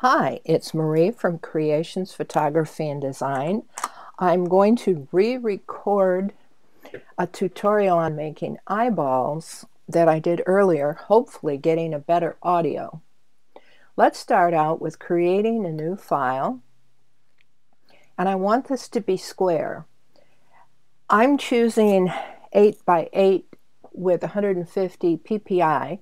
Hi, it's Marie from Creations Photography and Design. I'm going to re-record a tutorial on making eyeballs that I did earlier, hopefully getting a better audio. Let's start out with creating a new file, and I want this to be square. I'm choosing 8 by 8 with 150 ppi.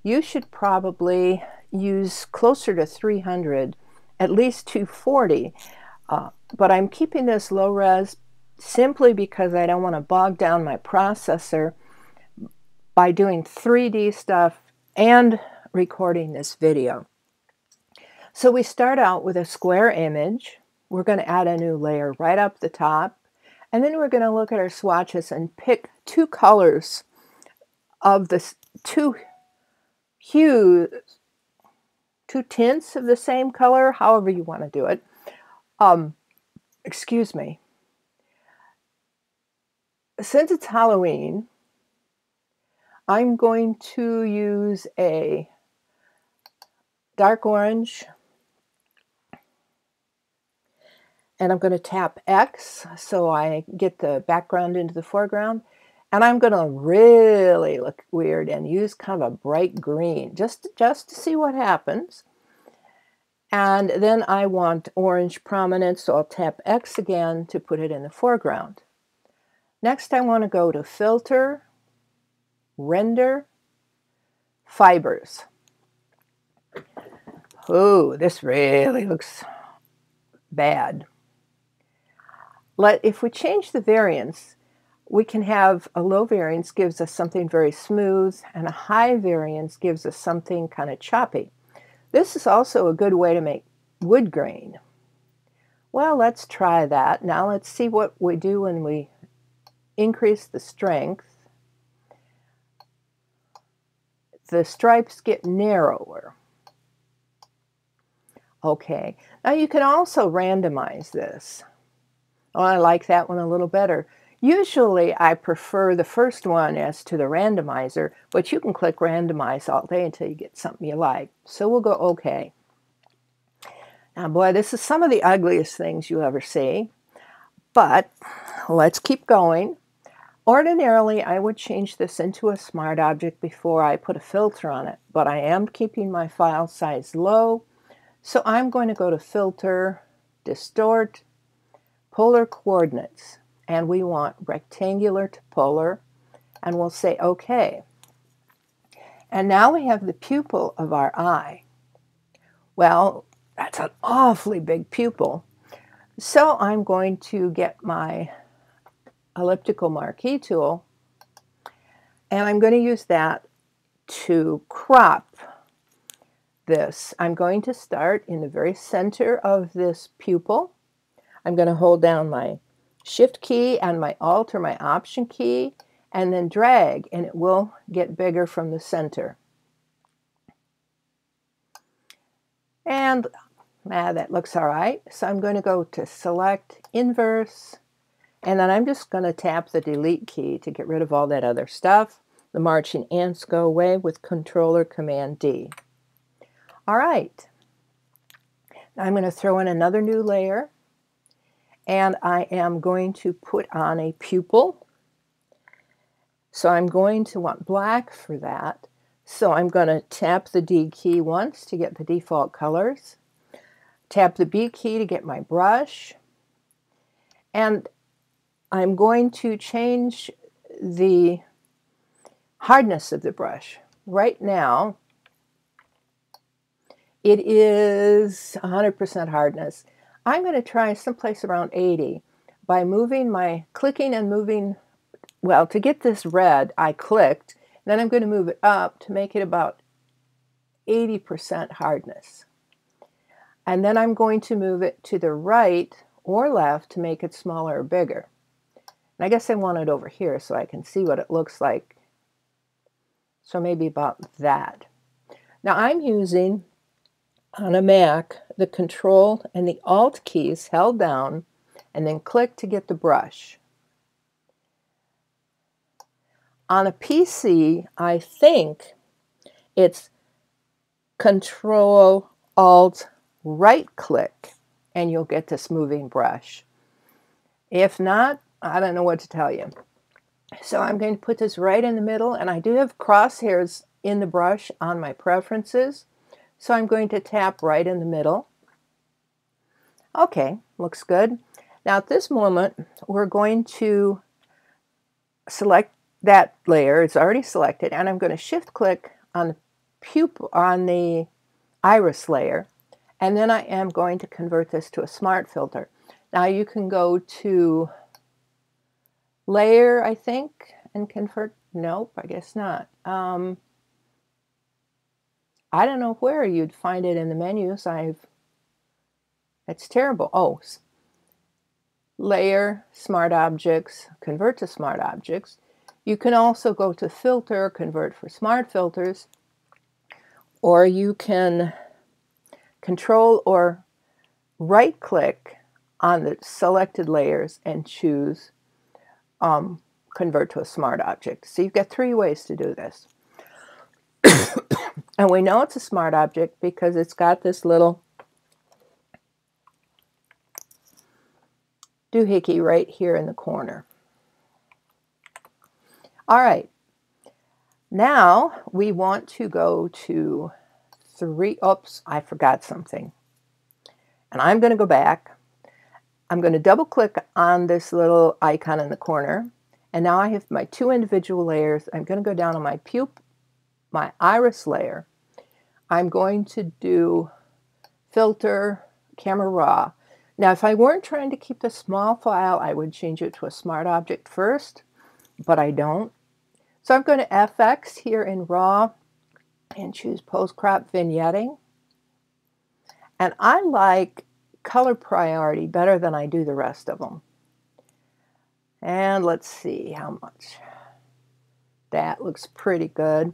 You should probably use closer to 300, at least 240, but I'm keeping this low res simply because I don't want to bog down my processor by doing 3D stuff and recording this video. So we start out with a square image. We're going to add a new layer right up the top, and then we're going to look at our swatches and pick two colors of the two hues, two tints of the same color, however you want to do it. Excuse me. Since it's Halloween, I'm going to use a dark orange, and I'm going to tap X so I get the background into the foreground. And I'm going to really look weird and use kind of a bright green just to see what happens. And then I want orange prominence, so I'll tap X again to put it in the foreground. Next, I want to go to Filter, Render, Fibers. Oh, this really looks bad. If we change the variance, we can have a low variance gives us something very smooth, and a high variance gives us something kind of choppy. This is also a good way to make wood grain. Well, let's try that. Now let's see what we do when we increase the strength. The stripes get narrower. Okay, now you can also randomize this. Oh, I like that one a little better. Usually I prefer the first one as to the randomizer, but you can click randomize all day until you get something you like. So we'll go OK. Now boy, this is some of the ugliest things you ever see, but let's keep going. Ordinarily, I would change this into a smart object before I put a filter on it, but I am keeping my file size low, so I'm going to go to Filter, Distort, Polar Coordinates, and we want rectangular to polar, and we'll say OK. And now we have the pupil of our eye. Well, that's an awfully big pupil, so I'm going to get my elliptical marquee tool, and I'm going to use that to crop this. I'm going to start in the very center of this pupil. I'm going to hold down my Shift key and my Alt or my Option key, and then drag, and it will get bigger from the center. And that looks all right. So I'm going to go to Select, Inverse, and then I'm just going to tap the Delete key to get rid of all that other stuff. The marching ants go away with Control Command D. All right. Now I'm going to throw in another new layer, and I am going to put on a pupil. So I'm going to want black for that. So I'm going to tap the D key once to get the default colors, tap the B key to get my brush, and I'm going to change the hardness of the brush. Right now, it is 100% hardness. I'm going to try someplace around 80 by clicking and moving. Well, to get this red, I clicked, then I'm going to move it up to make it about 80% hardness. And then I'm going to move it to the right or left to make it smaller or bigger. And I guess I want it over here so I can see what it looks like. So maybe about that. Now I'm using, on a Mac, the Control and the Alt keys held down, and then click to get the brush. On a PC, I think it's Control, Alt, right click and you'll get this moving brush. If not, I don't know what to tell you. So I'm going to put this right in the middle, and I do have crosshairs in the brush on my preferences. So I'm going to tap right in the middle. Okay, looks good. Now at this moment, we're going to select that layer. It's already selected, and I'm going to shift click on the pupil, on the iris layer, and then I am going to convert this to a smart filter. Now you can go to layer, I think, and convert. Nope, I guess not. I don't know where you'd find it in the menus. It's terrible. Oh, layer, smart objects, convert to smart objects. You can also go to filter, convert for smart filters, or you can control or right click on the selected layers and choose convert to a smart object. So you've got 3 ways to do this. And we know it's a smart object because it's got this little doohickey right here in the corner. All right, now we want to go to oops, I forgot something. And I'm going to go back. I'm going to double click on this little icon in the corner. And now I have my 2 individual layers. I'm going to go down on my iris layer. I'm going to do filter, camera raw. Now, if I weren't trying to keep the small file, I would change it to a smart object first, but I don't. So I'm going to FX here in raw and choose post crop vignetting. And I like color priority better than I do the rest of them. And let's see how much. That looks pretty good.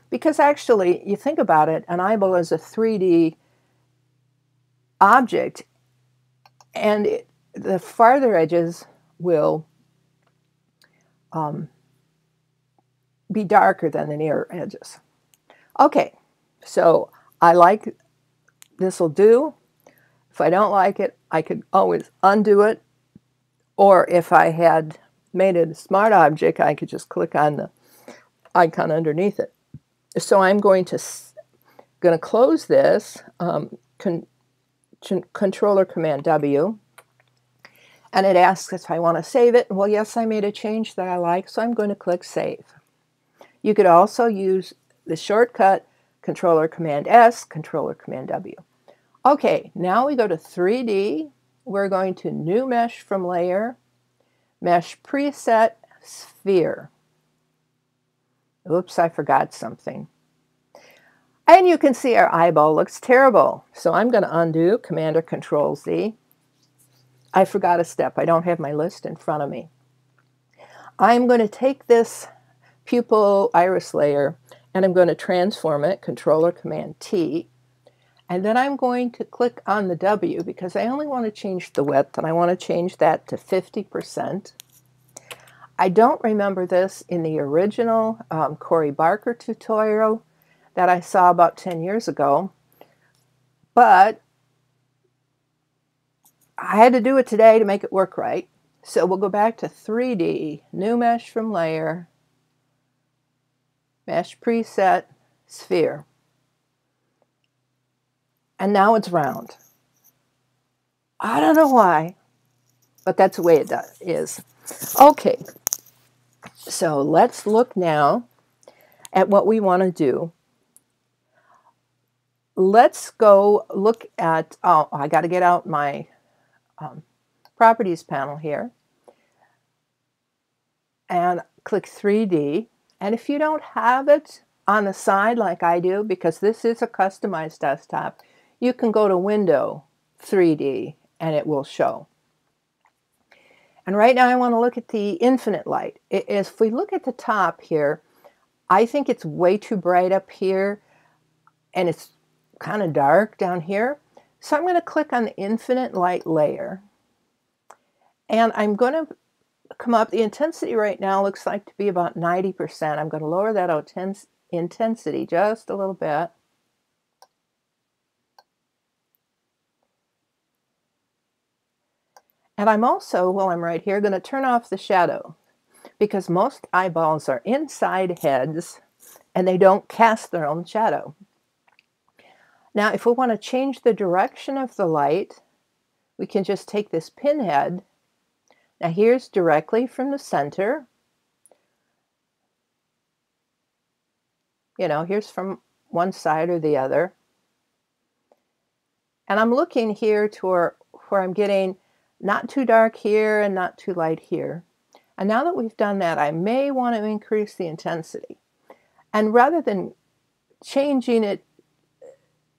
Because actually, you think about it, an eyeball is a 3D object, and the farther edges will be darker than the nearer edges. Okay, so I like this will do. If I don't like it, I could always undo it. Or if I had made it a smart object, I could just click on the icon underneath it. So I'm going to close this, Controller Command W, and it asks if I want to save it. Well, yes, I made a change that I like, so I'm going to click Save. You could also use the shortcut Controller Command S, Controller Command W. Okay, now we go to 3D. We're going to New Mesh from Layer, Mesh Preset, Sphere. Oops, I forgot something. And you can see our eyeball looks terrible. So I'm going to undo, Command or Control Z. I forgot a step. I don't have my list in front of me. I'm going to take this pupil iris layer and I'm going to transform it, Controller Command T. And then I'm going to click on the W because I only want to change the width, and I want to change that to 50%. I don't remember this in the original Corey Barker tutorial that I saw about 10 years ago, but I had to do it today to make it work right. So we'll go back to 3D, New Mesh from Layer, Mesh Preset, Sphere. And now it's round. I don't know why, but that's the way it is. Okay, so let's look now at what we want to do. Let's go look at, oh, I got to get out my properties panel here and click 3D. And if you don't have it on the side like I do, because this is a customized desktop, you can go to Window 3D and it will show. And right now I want to look at the infinite light. If we look at the top here, I think it's way too bright up here and it's kind of dark down here. So I'm going to click on the infinite light layer and I'm going to come up. The intensity right now looks like to be about 90%. I'm going to lower that intensity just a little bit. And I'm also, while I'm right here, going to turn off the shadow because most eyeballs are inside heads and they don't cast their own shadow. Now, if we want to change the direction of the light, we can just take this pinhead. Now, here's directly from the center. You know, here's from one side or the other. And I'm looking here to where I'm getting not too dark here and not too light here. And now that we've done that, I may want to increase the intensity. And rather than changing it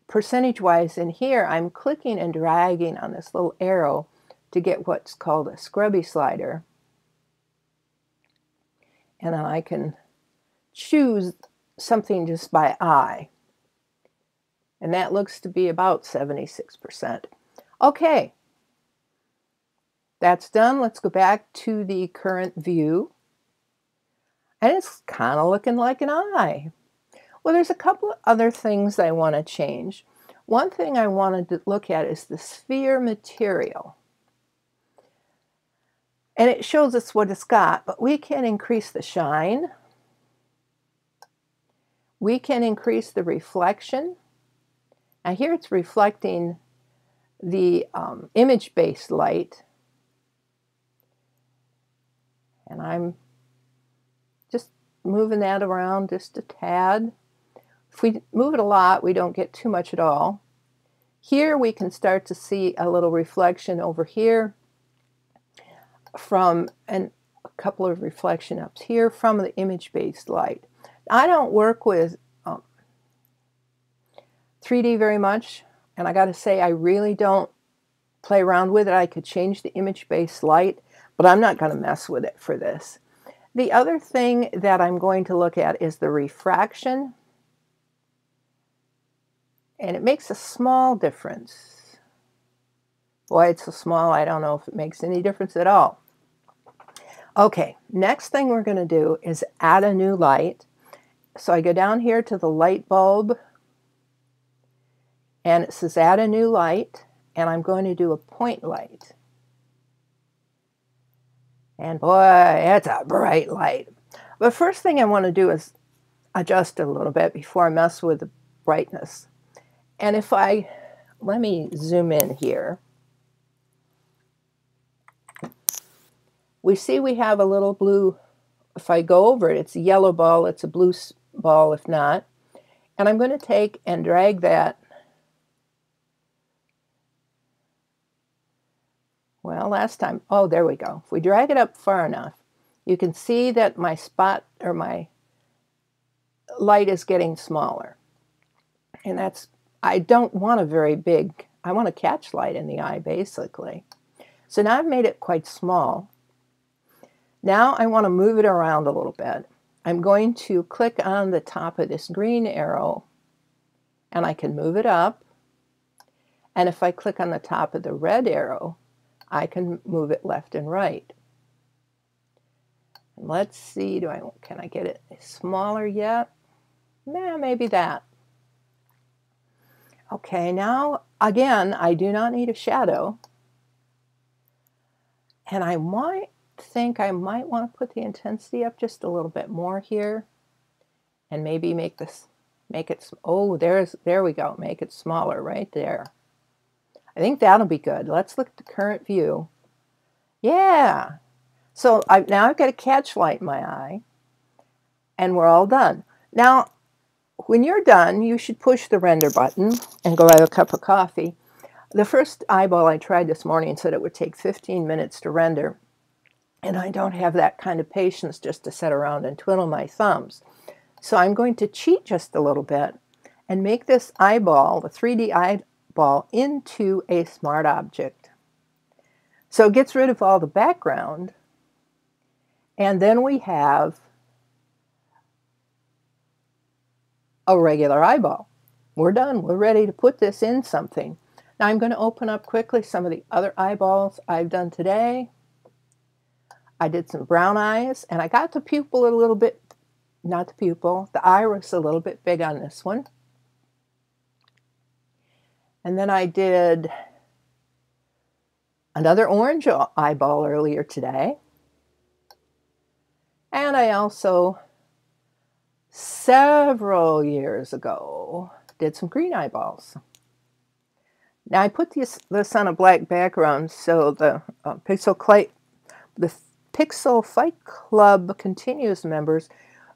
percentage-wise in here, I'm clicking and dragging on this little arrow to get what's called a scrubby slider. And then I can choose something just by eye. And that looks to be about 76%. Okay, that's done. Let's go back to the current view. And it's kind of looking like an eye. Well, there's a couple of other things I want to change. One thing I wanted to look at is the sphere material. And it shows us what it's got, but we can increase the shine. We can increase the reflection. Now here it's reflecting the image-based light. And I'm just moving that around just a tad. If we move it a lot, we don't get too much at all. Here we can start to see a little reflection over here from, and a couple of reflection ups here from the image-based light. I don't work with 3D very much, and I got to say I really don't play around with it. I could change the image-based light, but I'm not going to mess with it for this. The other thing that I'm going to look at is the refraction. And it makes a small difference. Boy, it's so small, I don't know if it makes any difference at all. Okay, next thing we're going to do is add a new light. So I go down here to the light bulb, and it says add a new light, and I'm going to do a point light. And boy, it's a bright light. But first thing I want to do is adjust it a little bit before I mess with the brightness. And if let me zoom in here. We see we have a little blue, if I go over it, it's a yellow ball, it's a blue ball if not. And I'm going to take and drag that. Well, last time, oh, there we go. If we drag it up far enough, you can see that my spot or my light is getting smaller. And that's, I don't want a very big, I want a catch light in the eye basically. So now I've made it quite small. Now I want to move it around a little bit. I'm going to click on the top of this green arrow and I can move it up. And if I click on the top of the red arrow, I can move it left and right. And let's see, can I get it smaller yet? Nah, maybe that. Okay, now again, I do not need a shadow. And I might think I might want to put the intensity up just a little bit more here. And maybe make it, oh, there we go, make it smaller right there. I think that'll be good. Let's look at the current view. Yeah. So now I've got a catch light in my eye. And we're all done. Now, when you're done, you should push the render button and go have a cup of coffee. The first eyeball I tried this morning said it would take 15 minutes to render. And I don't have that kind of patience just to sit around and twiddle my thumbs. So I'm going to cheat just a little bit and make this eyeball, the 3D eyeball, into a smart object. So it gets rid of all the background. And then we have a regular eyeball. We're done. We're ready to put this in something. Now I'm going to open up quickly some of the other eyeballs I've done today. I did some brown eyes, and I got the pupil a little bit, not the pupil, the iris a little bit big on this one. And then I did another orange eyeball earlier today. And I also, several years ago, did some green eyeballs. Now I put this on a black background so the Pixel Fight Club Continuous members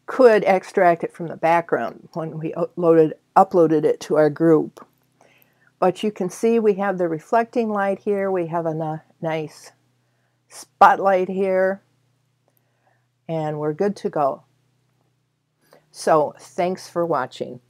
could extract it from the background when we uploaded it to our group. But you can see we have the reflecting light here. We have a nice spotlight here. And we're good to go. So thanks for watching.